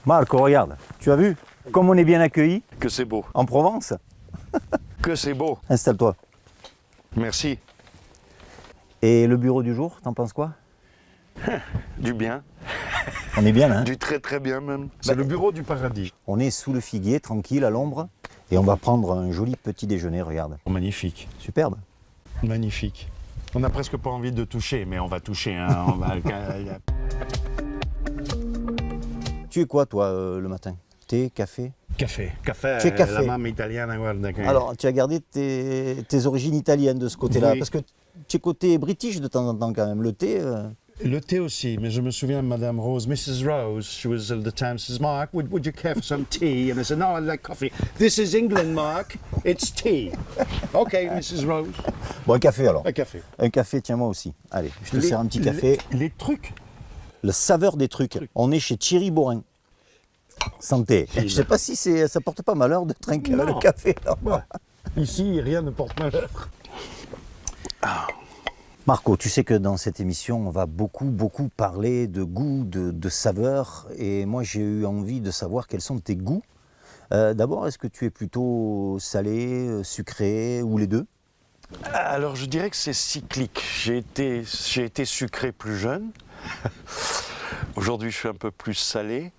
Marco, regarde, tu as vu comme on est bien accueillis Que c'est beau. en Provence? Que c'est beau. Installe-toi. Merci. Et le bureau du jour, t'en penses quoi? Du bien. On est bien là, hein? Du très très bien même. C'est le bureau du paradis. On est sous le figuier, tranquille, à l'ombre. Et on va prendre un joli petit déjeuner, regarde. Magnifique. Superbe. Magnifique. On n'a presque pas envie de toucher, mais on va toucher. Hein. On va... Tu es quoi, toi, le matin? Thé, café? Café. Café, Tu es café. la mamma italiana, guarda che... Alors, tu as gardé tes origines italiennes de ce côté-là, Oui. parce que tu es côté british de temps en temps quand même. Le thé, Le thé aussi, mais je me souviens de Madame Rose, Mrs. Rose, she was at the time, says, Mark, would you care for some tea? And I said, no, I like coffee. This is England, Mark, it's tea. Okay, Mrs. Rose. Bon, un café alors. Un café. Un café, tiens-moi aussi. Allez, je te sers un petit café. Les trucs. Le saveur des trucs. On est chez Thierry Borin. Santé. Je sais pas si ça porte pas malheur de trinquer Non. le café. Là. Ouais. Ici, rien ne porte malheur. Marco, tu sais que dans cette émission, on va beaucoup parler de goût, de saveur. Et moi, j'ai eu envie de savoir quels sont tes goûts. D'abord, est-ce que tu es plutôt salé, sucré ou les deux? Alors, je dirais que c'est cyclique. J'ai été sucré plus jeune. Aujourd'hui, je suis un peu plus salé.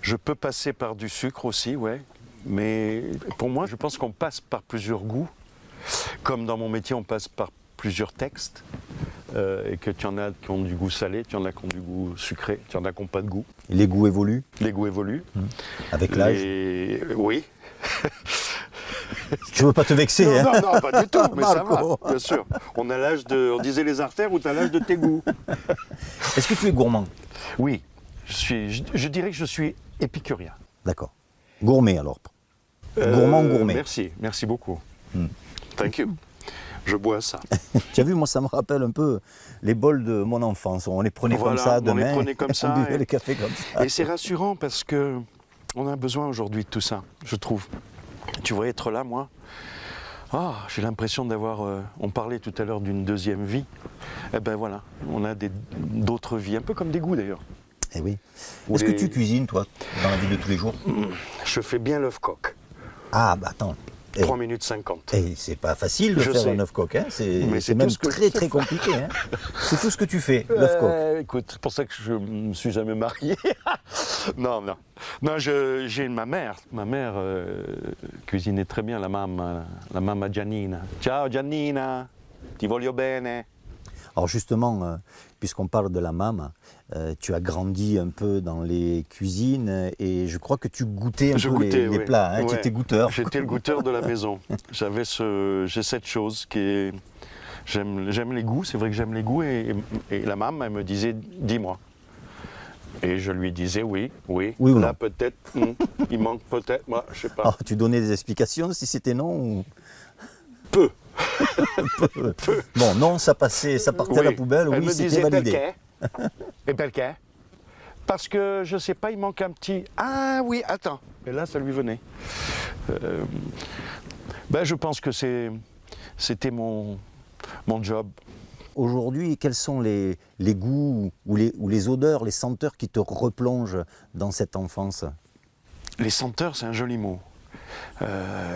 Je peux passer par du sucre aussi, ouais. Mais pour moi, je pense qu'on passe par plusieurs goûts. Comme dans mon métier, on passe par plusieurs textes. Et que tu en as qui ont du goût salé, tu en as qui ont du goût sucré, tu en as qui n'ont pas de goût. Les goûts évoluent Les goûts évoluent. avec l'âge. Oui. Je veux pas te vexer. Non, hein. non, pas du tout, mais ça Marco. va, bien sûr. On a l'âge de... On disait les artères ou tu as l'âge de tes goûts. Est-ce que tu es gourmand? Oui, je dirais que je suis épicurien. D'accord. Gourmet alors. Gourmand, gourmet. Merci beaucoup. Thank you. Je bois ça. Tu as vu, moi, ça me rappelle un peu les bols de mon enfance. On les prenait Voilà, comme ça on de les main. prenait comme ça, On buvait et- le café comme ça. Et c'est rassurant parce que on a besoin aujourd'hui de tout ça, je trouve. Tu vois, être là, moi, j'ai l'impression d'avoir... on parlait tout à l'heure d'une deuxième vie. Eh ben voilà, on a d'autres vies, un peu comme des goûts d'ailleurs. Eh oui. Ou Est-ce que les- tu cuisines, toi, dans la vie de tous les jours? Je fais bien l'œuf coq, Ah, bah attends. 3 minutes 50. C'est pas facile de Je faire sais. un œuf coq. Hein. Mais C'est c'est même tout ce que très je fais. compliqué. Hein. C'est tout ce que tu fais, l'œuf coq. Écoute, c'est pour ça que je me suis jamais marié. Non, j'ai ma mère. Ma mère cuisinait très bien, la mamma Giannina. Ciao Giannina, ti voglio bene. Alors justement, puisqu'on parle de la mam, tu as grandi un peu dans les cuisines et je crois que tu goûtais un Je peu goûtais, les oui. plats. Hein. Tu Ouais. étais goûteur. J'étais le goûteur de la maison. J'ai cette chose qui est... J'aime les goûts, c'est vrai que j'aime les goûts et la maman, elle me disait, dis-moi. Et je lui disais oui ou non. là peut-être, il manque peut-être, moi je sais pas. Alors, tu donnais des explications si c'était non ou... Peu. Bon, non, ça partait à la poubelle, Elle oui, me c'était disait validé. perché. Et perché? Parce que je sais pas, il manque un petit. Ah oui, attends. Et là, ça lui venait. Je pense que c'était mon job. Aujourd'hui, quels sont les goûts ou les odeurs, les senteurs qui te replongent dans cette enfance? Les senteurs, c'est un joli mot.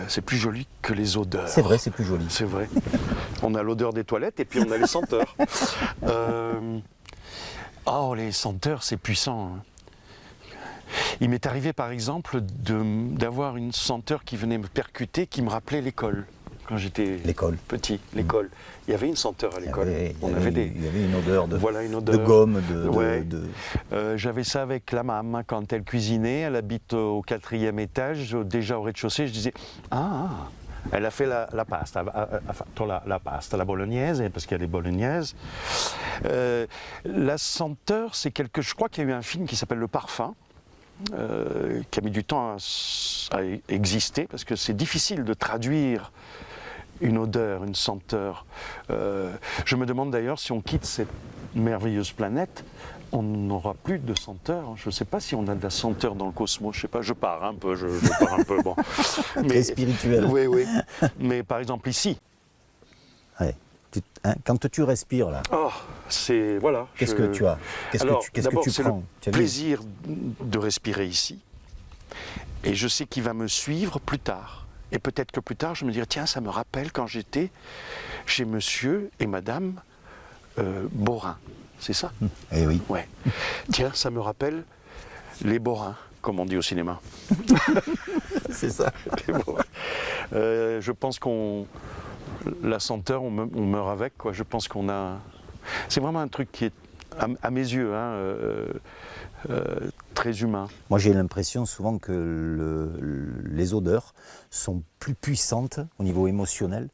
C'est plus joli que les odeurs. C'est vrai, c'est plus joli. C'est vrai. On a l'odeur des toilettes et puis on a les senteurs. Les senteurs, c'est puissant. Hein. Il m'est arrivé par exemple d'avoir une senteur qui venait me percuter, qui me rappelait l'école. Quand j'étais petit, l'école. Il y avait une senteur à l'école. Il y avait une odeur de, voilà, une odeur de gomme. Ouais. J'avais ça avec la maman quand elle cuisinait. Elle habite au 4e étage, déjà au rez-de-chaussée. Je disais, elle a fait la pasta, la pasta, la bolognaise, parce qu'il y a les bolognaises. La senteur, c'est je crois qu'il y a eu un film qui s'appelle Le Parfum, qui a mis du temps à exister, parce que c'est difficile de traduire une odeur, une senteur. Je me demande d'ailleurs si on quitte cette merveilleuse planète, on n'aura plus de senteur. Je ne sais pas si on a de la senteur dans le cosmos, je sais pas, je pars un peu, bon. Très spirituel. Oui. Mais par exemple ici. Ouais. Quand tu respires là, c'est voilà. Qu'est-ce que tu as? Qu'est-ce Alors, que tu d'abord, c'est prends? Tu le as vu? plaisir de respirer ici. Et je sais qu'il va me suivre plus tard. Et peut-être que plus tard, je me dirai, tiens, ça me rappelle quand j'étais chez monsieur et madame Borin. C'est ça? Eh oui. Ouais. Tiens, ça me rappelle les Borins, comme on dit au cinéma. C'est ça. Les Borins. Je pense la senteur, on meurt avec, quoi. Je pense qu'on a... C'est vraiment un truc qui est, à mes yeux, très humain. Moi, j'ai l'impression souvent que les odeurs sont plus puissantes au niveau émotionnel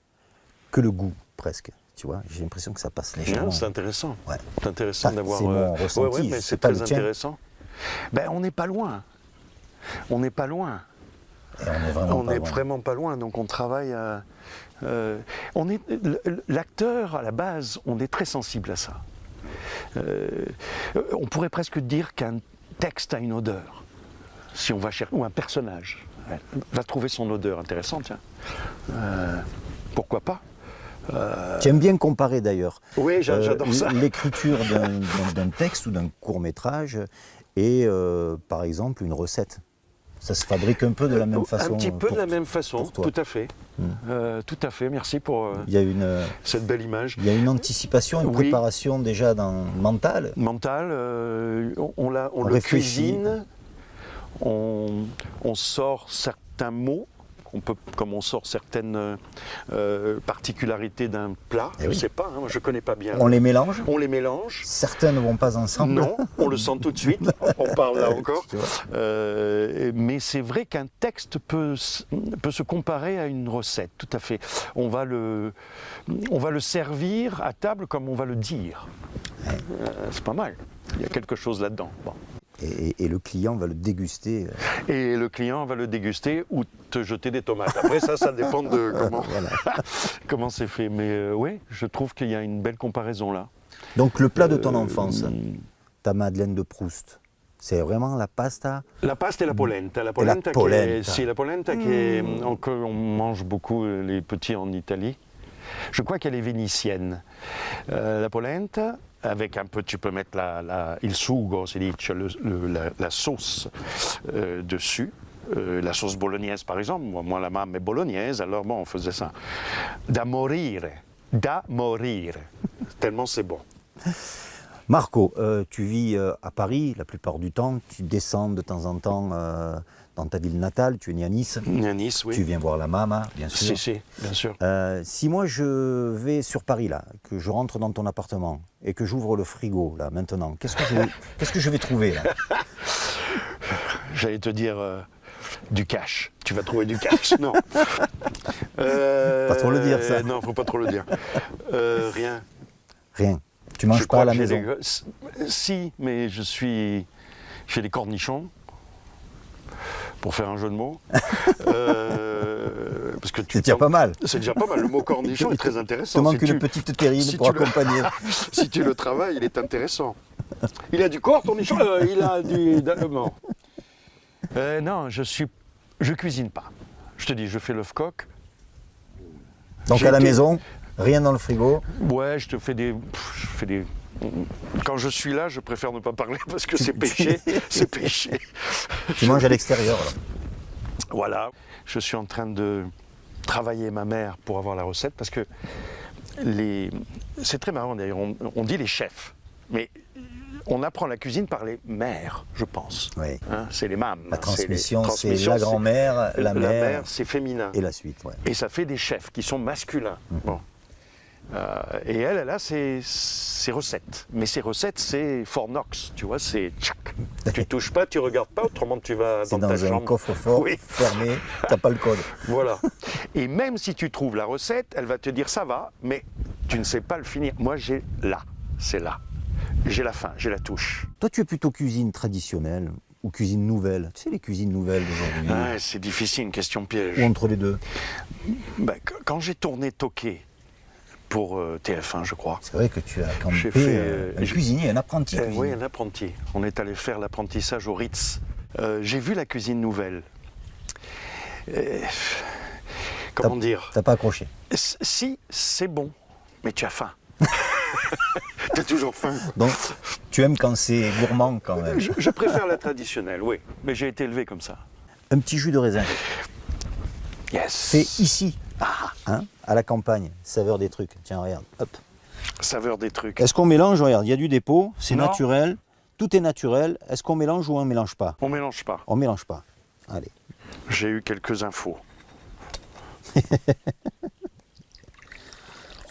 que le goût, presque. Tu vois, j'ai l'impression que ça passe légèrement. Non, c'est intéressant. Ouais. C'est intéressant d'avoir... C'est mon ressenti, mais c'est c'est pas très le tien. intéressant. Ben, on n'est pas loin. On n'est pas loin. Et on est vraiment On pas n'est loin. vraiment pas loin, donc on travaille à... l'acteur, à la base, on est très sensible à ça. On pourrait presque dire qu'un texte a une odeur, si on va chercher, ou un personnage va trouver son odeur intéressante, tiens. Pourquoi pas? Tu aimes bien comparer d'ailleurs. Oui, j'adore ça. L'écriture d'un texte ou d'un court-métrage et par exemple une recette. Ça se fabrique un peu de la même façon. Un petit peu de la même façon, pour toi. tout à fait. Tout à fait, merci pour Il y a cette belle image. il y a une anticipation, une Oui. préparation déjà mentale. Mental, on le réfléchit. cuisine, on sort certains mots, comme on sort certaines particularités d'un plat, Eh je ne oui. sais pas, moi je ne connais pas bien. On les mélange. On les mélange. Certains ne vont pas ensemble. Non, on le sent tout de suite, on parle là encore. Tu vois. Mais c'est vrai qu'un texte peut se comparer à une recette, tout à fait. On va le servir à table comme on va le dire. C'est pas mal, il y a quelque chose là-dedans. Bon. Et le client va le déguster. Et le client va le déguster ou te jeter des tomates. Après ça dépend de comment c'est fait. Mais oui, je trouve qu'il y a une belle comparaison là. Donc le plat de ton enfance, ta Madeleine de Proust, c'est vraiment la pasta. La pasta et la polenta. La polenta. La polenta on mange beaucoup les petits en Italie. Je crois qu'elle est vénitienne. La polenta, avec un peu, tu peux mettre il sugo, si dice, la sauce dessus. La sauce bolognaise par exemple, moi la maman est bolognaise, alors bon, on faisait ça. Da morire, tellement c'est bon. Marco, tu vis à Paris la plupart du temps, tu descends de temps en temps dans ta ville natale, tu es né à Nice. À Nice, oui. Tu viens voir la mama, bien sûr. Si, bien sûr. Si moi je vais sur Paris là, que je rentre dans ton appartement et que j'ouvre le frigo là maintenant, qu'est-ce que je vais trouver là? J'allais te dire du cash. Tu vas trouver du cash. Non. Pas trop le dire ça. Non, faut pas trop le dire. Rien. Rien. Tu manges pas à la maison? Si, mais j'ai des cornichons. Pour faire un jeu de mots. Parce que C'est déjà pas mal. C'est déjà pas mal. Le mot cornichon est très intéressant. Il te manque une petite terrine pour accompagner. Si tu le travailles, il est intéressant. Il a du corps, ton nichon. Il a du... Non. Non, je cuisine pas. Je te dis, je fais l'œuf coq. Donc à la maison, rien dans le frigo. Ouais, je fais des... Quand je suis là, je préfère ne pas parler parce que c'est péché. C'est péché. Tu manges à l'extérieur là. Voilà. Je suis en train de travailler ma mère pour avoir la recette parce que c'est très marrant d'ailleurs. On dit les chefs, mais on apprend la cuisine par les mères, je pense. Oui. Hein, c'est les mames. La transmission, c'est la grand-mère, la mère c'est féminin. et la suite. Ouais. Et ça fait des chefs qui sont masculins. Bon. Et elle a ses recettes. Mais ses recettes, c'est Fort Knox, tu vois, c'est tchac. Tu touches pas, tu regardes pas, autrement tu vas C'est dans ta chambre. un coffre-fort Oui. fermé, t'as pas le code. Voilà. Et même si tu trouves la recette, elle va te dire ça va, mais tu ne sais pas le finir. Moi, j'ai là, c'est là. J'ai la fin, j'ai la touche. Toi, tu es plutôt cuisine traditionnelle ou cuisine nouvelle? Tu sais, les cuisines nouvelles d'aujourd'hui. Ouais, c'est difficile, une question piège. Ou entre les deux? Ben, quand j'ai tourné Toqué pour TF1, je crois. C'est vrai que tu as J'ai campé fait, un cuisinier, un apprenti cuisinier. Oui, un apprenti. On est allé faire l'apprentissage au Ritz. J'ai vu la cuisine nouvelle. Comment dire? T'as pas accroché? Si, c'est bon, mais tu as faim. T'as toujours faim. Donc, tu aimes quand c'est gourmand quand même. Je préfère la traditionnelle, oui. Mais j'ai été élevé comme ça. Un petit jus de raisin, Yes. fait ici, hein, à la campagne, saveur des trucs. Tiens, regarde, hop. Saveur des trucs. Est-ce qu'on mélange? Regarde, il y a du dépôt, c'est Non. naturel, tout est naturel. Est-ce qu'on mélange ou on ne mélange pas? On mélange pas. On mélange pas. Allez. J'ai eu quelques infos.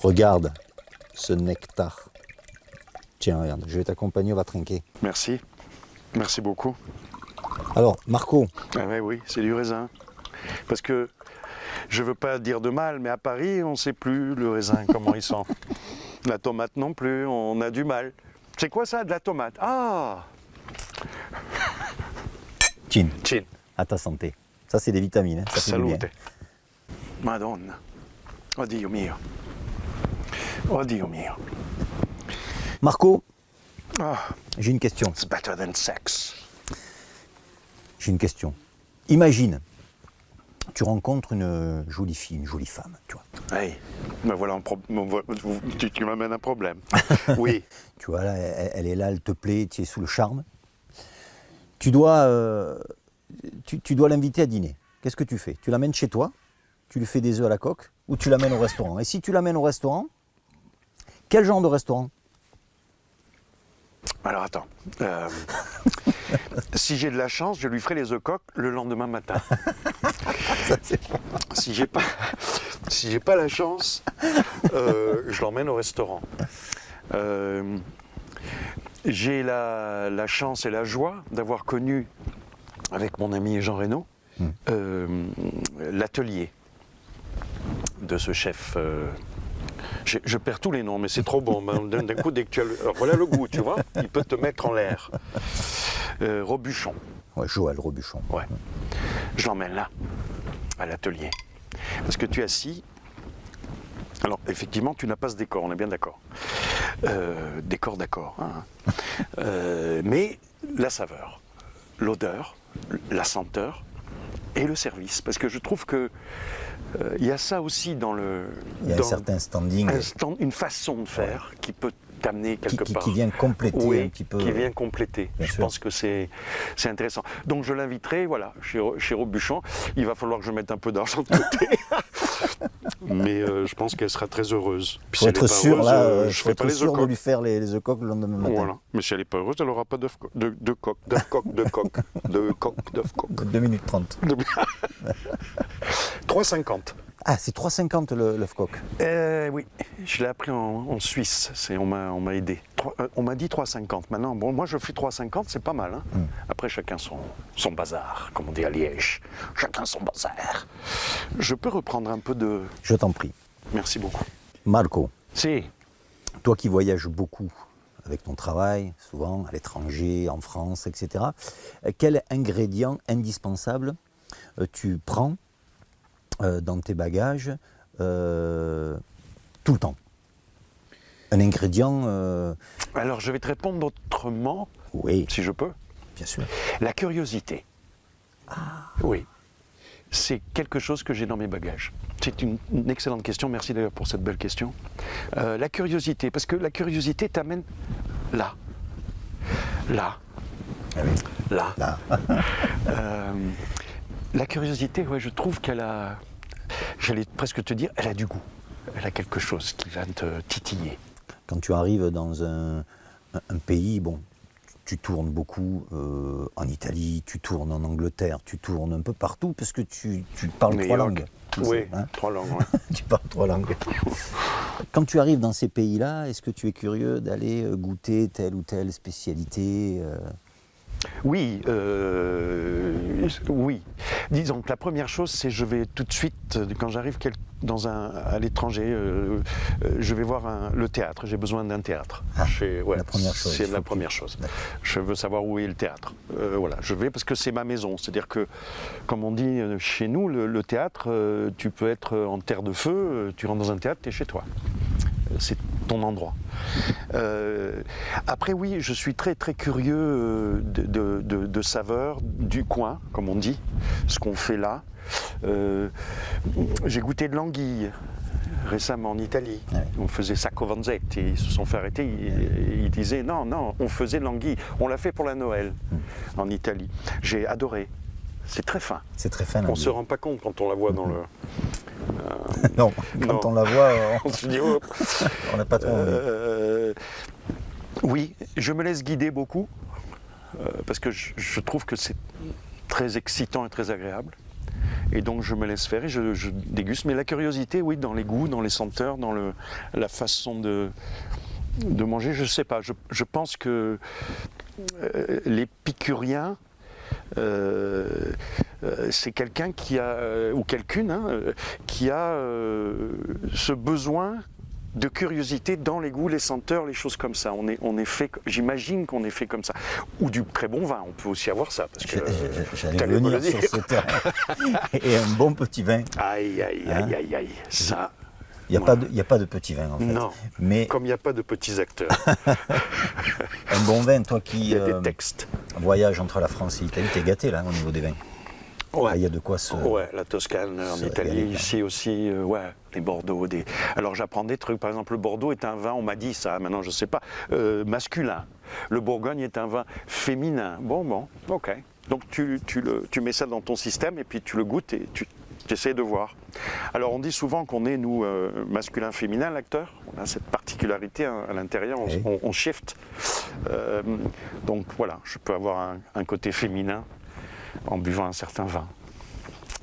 Regarde ce nectar. Tiens, regarde, je vais t'accompagner, on va trinquer. Merci. Merci beaucoup. Alors, Marco, Ah ouais, oui, c'est du raisin. Parce que je veux pas dire de mal, mais à Paris, on sait plus le raisin, comment il sent. La tomate non plus, on a du mal. C'est quoi ça, de la tomate? Ah, Chin, chin, à ta santé. Ça, c'est des vitamines, hein, ça fait du bien. salute. Madonna. Oh Dio mio. Oh Dio mio. Marco, Ah, j'ai une question. it's better than sex. J'ai une question. Imagine, tu rencontres une jolie fille, une jolie femme, tu vois. Hey, me voilà tu m'amènes un problème. Oui. Tu vois, là, elle est là, elle te plaît, tu es sous le charme. Tu dois l'inviter à dîner. Qu'est-ce que tu fais? Tu l'amènes chez toi, tu lui fais des œufs à la coque, ou tu l'amènes au restaurant? Et si tu l'amènes au restaurant, quel genre de restaurant? Alors attends. Si j'ai de la chance, je lui ferai les œufs coques le lendemain matin. Si j'ai pas la chance, je l'emmène au restaurant. J'ai la chance et la joie d'avoir connu, avec mon ami Jean Reynaud, l'atelier de ce chef. Je perds tous les noms, mais c'est trop bon. D'un coup, dès que tu as alors voilà le goût, tu vois, il peut te mettre en l'air. Robuchon. Ouais, Joël Robuchon. Ouais. Je l'emmène là, à l'atelier. Parce que tu es assis. Alors, effectivement, tu n'as pas ce décor, on est bien d'accord. Décor d'accord. Hein. Mais la saveur, l'odeur, la senteur et le service. Parce que je trouve que il y a ça aussi dans le. Il y a un certain standing une façon de faire qui peut t'amener quelque part. qui vient compléter Oui, un petit peu. qui vient compléter. Bien Je sûr. pense que c'est intéressant. Donc je l'inviterai, voilà, chez Robuchon. Il va falloir que je mette un peu d'argent de côté. Mais je pense qu'elle sera très heureuse. Puis Faut si être elle est pas sûr, heureuse, là, je faut ferai pas être les œufs sûr de coques. lui faire les œufs coques le lendemain matin. Voilà. Mais si elle n'est pas heureuse, elle n'aura pas d'œufs coques. De coques, d'œufs coques, de coques, de coques, d'œufs coques. 2 minutes 30. 3,50. Ah, c'est 3,50 l'œuf coque. Oui, je l'ai appris en Suisse. On m'a aidé. On m'a dit 3,50. Maintenant, bon, moi je fais 3,50, c'est pas mal. Hein. Après, chacun son bazar, comme on dit à Liège. Chacun son bazar. Je peux reprendre un peu de. Je t'en prie. Merci beaucoup. Marco, Si. toi qui voyages beaucoup avec ton travail, souvent à l'étranger, en France, etc., quel ingrédient indispensable tu prends dans tes bagages tout le temps? Un ingrédient... Alors, je vais te répondre autrement, Oui, si je peux. bien sûr. La curiosité. Oui. C'est quelque chose que j'ai dans mes bagages. C'est une excellente question. Merci d'ailleurs pour cette belle question. La curiosité, parce que la curiosité t'amène là. Là. Ah oui, Là. là. La curiosité, ouais, je trouve qu'elle a, j'allais presque te dire, elle a du goût. Elle a quelque chose qui va te titiller. Quand tu arrives dans un pays, bon, tu tournes beaucoup en Italie, tu tournes en Angleterre, tu tournes un peu partout parce que tu parles New 3 York. langues. Oui, Hein, 3 langues. Ouais. tu parles 3 langues. Quand tu arrives dans ces pays-là, est-ce que tu es curieux d'aller goûter telle ou telle spécialité Oui, oui. Disons que la première chose, c'est je vais tout de suite, quand j'arrive à l'étranger, je vais voir le théâtre. J'ai besoin d'un théâtre. Ouais, la première chose, C'est il faut la que première chose. Je veux savoir où est le théâtre. Voilà, je vais parce que c'est ma maison. C'est-à-dire que, comme on dit chez nous, le théâtre, tu peux être en terre de feu, tu rentres dans un théâtre, tu es chez toi. C'est ton endroit. Après, oui, je suis très très curieux de saveurs du coin, comme on dit, ce qu'on fait là. J'ai goûté de l'anguille récemment en Italie. Ah oui. On faisait sacco vanzetti, ils se sont fait arrêter, ils disaient non, on faisait de l'anguille. On l'a fait pour la Noël en Italie. J'ai adoré. C'est très fin. C'est très fin. On ne se rend pas compte quand on la voit dans le... Non, quand on la voit, On se dit, oh. on n'a pas trop envie. Oui, je me laisse guider beaucoup, parce que je trouve que c'est très excitant et très agréable. Et donc je me laisse faire et je déguste. Mais la curiosité, oui, dans les goûts, dans les senteurs, dans la façon de manger, je ne sais pas. Je pense que l'épicurien, c'est quelqu'un qui a, ou quelqu'une, qui a ce besoin de curiosité dans les goûts, les senteurs, les choses comme ça. On est fait, j'imagine qu'on est fait comme ça. Ou du très bon vin, on peut aussi avoir ça. Parce que j'allais venir sur ce terrain. Et un bon petit vin. Aïe, aïe, aïe, aïe, aïe. Ça. Il n'y a pas de petit vin en fait. Non, mais comme il n'y a pas de petits acteurs. un bon vin, toi qui Il y a des textes. voyages entre la France et l'Italie, t'es gâté là au niveau des vins. Ouais. Ah, il y a de quoi se... Ouais, la Toscane en Italie, régaler, ici aussi, ouais, les Bordeaux. Alors j'apprends des trucs, par exemple le Bordeaux est un vin, on m'a dit ça, maintenant je ne sais pas, masculin. Le Bourgogne est un vin féminin. Bon, ok. Donc tu mets ça dans ton système et puis tu le goûtes et tu essaies de voir. Alors on dit souvent qu'on est, nous, masculin-féminin, l'acteur. On a cette particularité à l'intérieur, Oui. on shift. Donc voilà, je peux avoir un côté féminin en buvant un certain vin.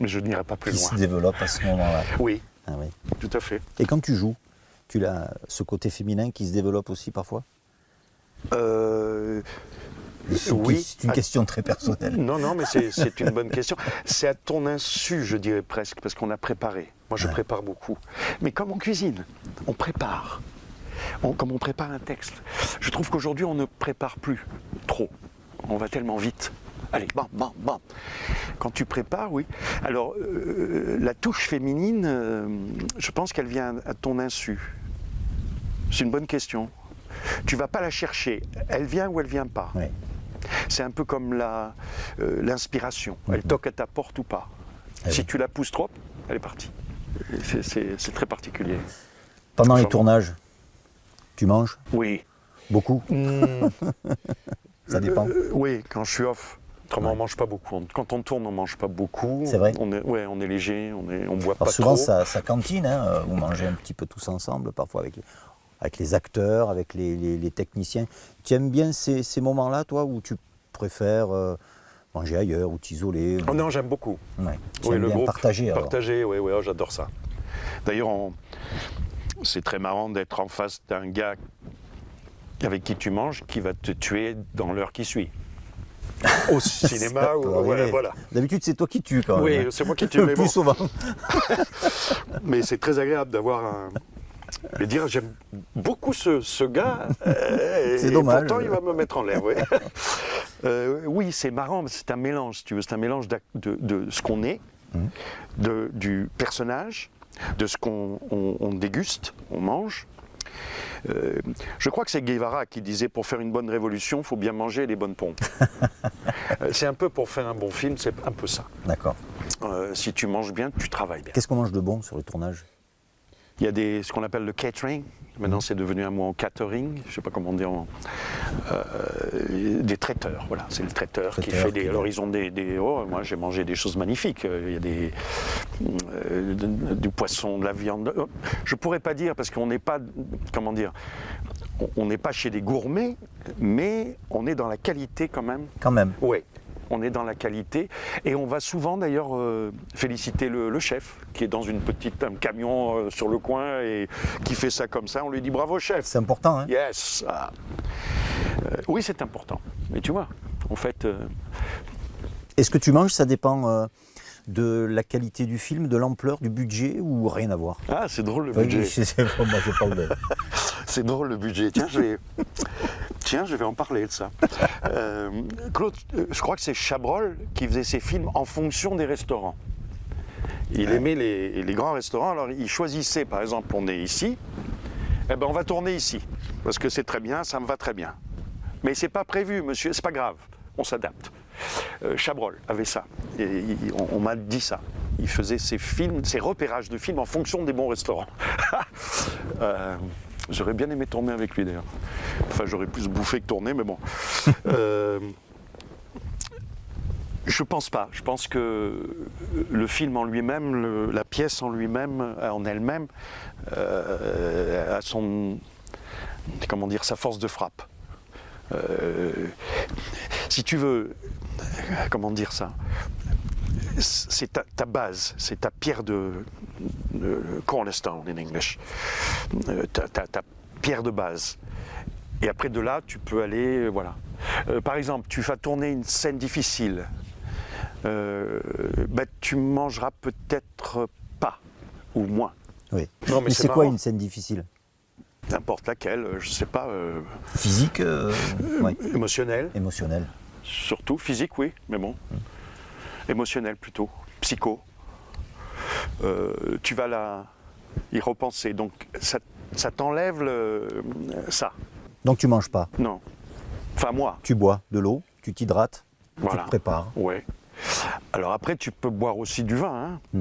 Mais je n'irai pas plus qui loin. se développe à ce moment-là. Oui, Ah, oui. tout à fait. Et quand tu joues, tu as ce côté féminin qui se développe aussi parfois? Oui. C'est une question très personnelle. Non, mais c'est une bonne question. C'est à ton insu, je dirais presque, parce qu'on a préparé. Moi, je prépare beaucoup. Mais comme on cuisine, on prépare. Comme on prépare un texte. Je trouve qu'aujourd'hui, on ne prépare plus trop. On va tellement vite. Allez, bam. Quand tu prépares, oui. Alors, la touche féminine, je pense qu'elle vient à ton insu. C'est une bonne question. Tu ne vas pas la chercher. Elle vient ou elle ne vient pas. Oui. C'est un peu comme l'inspiration. Elle toque à ta porte ou pas. Ah Si oui. tu la pousses trop, elle est partie. C'est très particulier. Pendant les Enfin, tournages, tu manges Oui. beaucoup? Ça dépend. Oui, quand je suis off. Autrement, on ne mange pas beaucoup. Quand on tourne, on ne mange pas beaucoup. C'est vrai. On est léger, on ne boit Alors pas souvent, trop. ça cantine, hein, vous mangez un petit peu tous ensemble, parfois avec les acteurs, avec les techniciens. Tu aimes bien ces moments-là, toi, où tu préfères manger ailleurs ou t'isoler? Oh non, j'aime beaucoup. Ouais. Tu Oui, aimes le bien groupe. partager, alors. Partager, oui, oh, j'adore ça. D'ailleurs, c'est très marrant d'être en face d'un gars avec qui tu manges, qui va te tuer dans l'heure qui suit. Au cinéma, Ça ou peut arriver. voilà. D'habitude, c'est toi qui tues quand même. Oui, hein. c'est moi qui tue, Le mais plus bon. souvent. Mais c'est très agréable d'avoir un... Et dire, j'aime beaucoup ce gars. C'est et dommage. Pourtant, il va me mettre en l'air, oui. Oui, c'est marrant, mais c'est un mélange, si tu veux. C'est un mélange de ce qu'on est, du personnage, de ce qu'on déguste, on mange. Je crois que c'est Guevara qui disait, pour faire une bonne révolution, il faut bien manger les bonnes pompes. C'est un peu pour faire un bon film, c'est un peu ça. D'accord. Si tu manges bien, tu travailles bien. Qu'est-ce qu'on mange de bon sur le tournage? Il y a ce qu'on appelle le catering. Maintenant, c'est devenu un mot en catering. Je ne sais pas comment dire. Des traiteurs. Voilà, c'est le traiteur qui fait des. Alors, ils ont oh, moi, j'ai mangé des choses magnifiques. Il y a du poisson, de la viande. Je ne pourrais pas dire parce qu'on n'est pas. Comment dire? On n'est pas chez des gourmets, mais on est dans la qualité quand même. Quand même. Oui. On est dans la qualité et on va souvent d'ailleurs féliciter le chef qui est dans un camion sur le coin et qui fait ça comme ça. On lui dit bravo chef. C'est important, hein? Yes. Oui, c'est important. Mais tu vois, en fait. Et ce que tu manges, ça dépend de la qualité du film, de l'ampleur, du budget ou rien à voir? Ah, c'est drôle le Enfin, budget. moi, je parle de... C'est drôle le budget. Tiens, je vais en parler de ça. Claude, je crois que c'est Chabrol qui faisait ses films en fonction des restaurants. Il aimait les grands restaurants, alors il choisissait, par exemple, on est ici, eh ben on va tourner ici, parce que c'est très bien, ça me va très bien. Mais c'est pas prévu, monsieur, c'est pas grave, on s'adapte. Chabrol avait ça, et on m'a dit ça. Il faisait ses films, ses repérages de films en fonction des bons restaurants. J'aurais bien aimé tourner avec lui d'ailleurs. Enfin, j'aurais plus bouffé que tourné, mais bon. Je pense pas. Je pense que le film en lui-même, la pièce en elle-même, a son, comment dire, sa force de frappe. Si tu veux, comment dire ça, c'est ta base, c'est ta pierre de cornerstone in English, ta pierre de base. Et après de là, tu peux aller, voilà. Par exemple, tu vas tourner une scène difficile. Tu mangeras peut-être pas, ou moins. Oui. Non, mais c'est quoi une scène difficile? N'importe laquelle, je sais pas. Physique ouais. Émotionnelle. Émotionnelle. Surtout, physique, oui, mais bon. Émotionnelle plutôt, psycho. Tu vas y repenser, donc ça t'enlève ça. Donc tu manges pas? Non. Enfin, moi. Tu bois de l'eau, tu t'hydrates, voilà. Tu te prépares. Ouais. Alors après, tu peux boire aussi du vin, hein.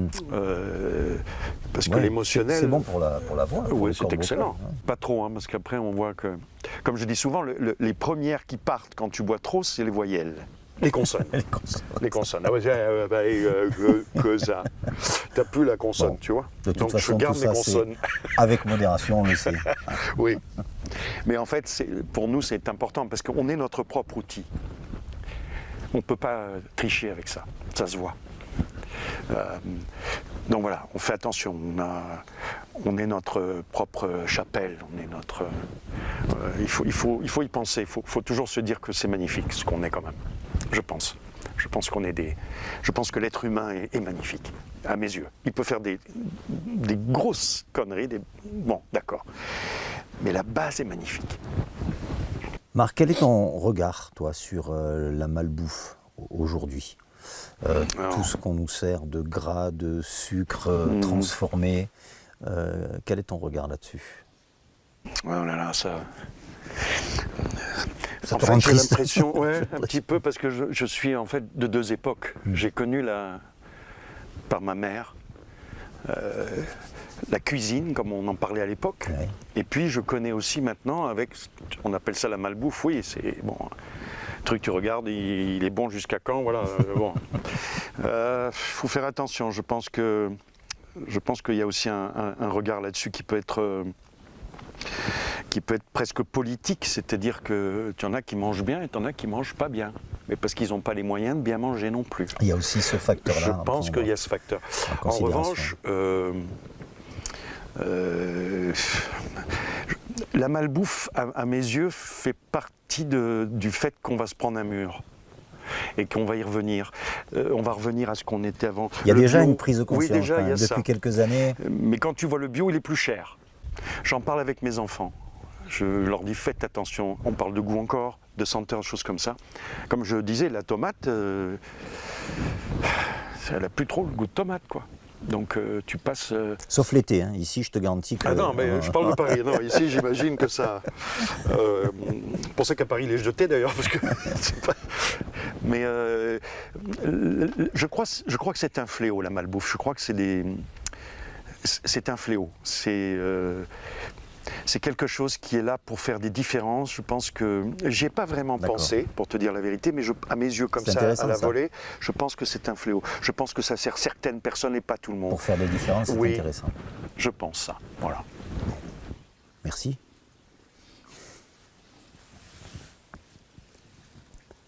Parce que l'émotionnel... C'est bon pour la voix. Oui, c'est excellent. Hein. Pas trop, hein, parce qu'après, on voit que... Comme je dis souvent, les premières qui partent quand tu bois trop, c'est les voyelles. Les consonnes. Les consonnes. Ah ouais, que ça. T'as plus la consonne, bon, tu vois. De toute donc façon, je garde mes consonnes. Avec modération, on le sait. Oui. Mais en fait, pour nous, c'est important, parce qu'on est notre propre outil. On ne peut pas tricher avec ça, ça se voit. Donc voilà, on fait attention, on est notre propre chapelle, on est notre, il faut y penser, il faut toujours se dire que c'est magnifique ce qu'on est quand même, je pense. Je pense que l'être humain est magnifique, à mes yeux. Il peut faire des grosses conneries, bon, d'accord, mais la base est magnifique. Marc, quel est ton regard, toi, sur la malbouffe aujourd'hui? Tout ce qu'on nous sert de gras, de sucre transformé, quel est ton regard là-dessus? Oh là là, ça en fait, j'ai l'impression, ouais, un petit peu, parce que je suis en fait de deux époques. J'ai connu par ma mère, la cuisine, comme on en parlait à l'époque. Ouais. Et puis je connais aussi maintenant avec, on appelle ça la malbouffe, oui, c'est bon, le truc tu regardes, il est bon jusqu'à quand, voilà. Bon. Faut faire attention, je pense qu'il y a aussi un regard là-dessus qui peut être presque politique, c'est-à-dire que tu en as qui mangent bien et tu en as qui mangent pas bien, mais parce qu'ils n'ont pas les moyens de bien manger non plus. Il y a aussi ce facteur-là. Je pense qu'il y a ce facteur. En revanche, la malbouffe, à mes yeux, fait partie du fait qu'on va se prendre un mur et qu'on va y revenir. On va revenir à ce qu'on était avant. Il y a déjà une prise de conscience, oui, déjà, depuis quelques années. Mais quand tu vois le bio, il est plus cher. J'en parle avec mes enfants. Je leur dis faites attention. On parle de goût encore, de senteur, choses comme ça. Comme je disais, la tomate, elle n'a plus trop le goût de tomate, quoi. Donc tu passes... Sauf l'été, hein. Ici je te garantis que... Ah non, mais je parle de Paris. Non, ici j'imagine que ça... Je pensais qu'à Paris il est jeté d'ailleurs, parce que... pas... Mais je crois que c'est un fléau, la malbouffe. Je crois que c'est un fléau. C'est quelque chose qui est là pour faire des différences. Je pense que j'y ai pas vraiment pensé, pour te dire la vérité, mais à mes yeux, comme ça, à la volée, je pense que c'est un fléau. Je pense que ça sert certaines personnes et pas tout le monde. Pour faire des différences, c'est intéressant. Je pense ça, voilà. Merci.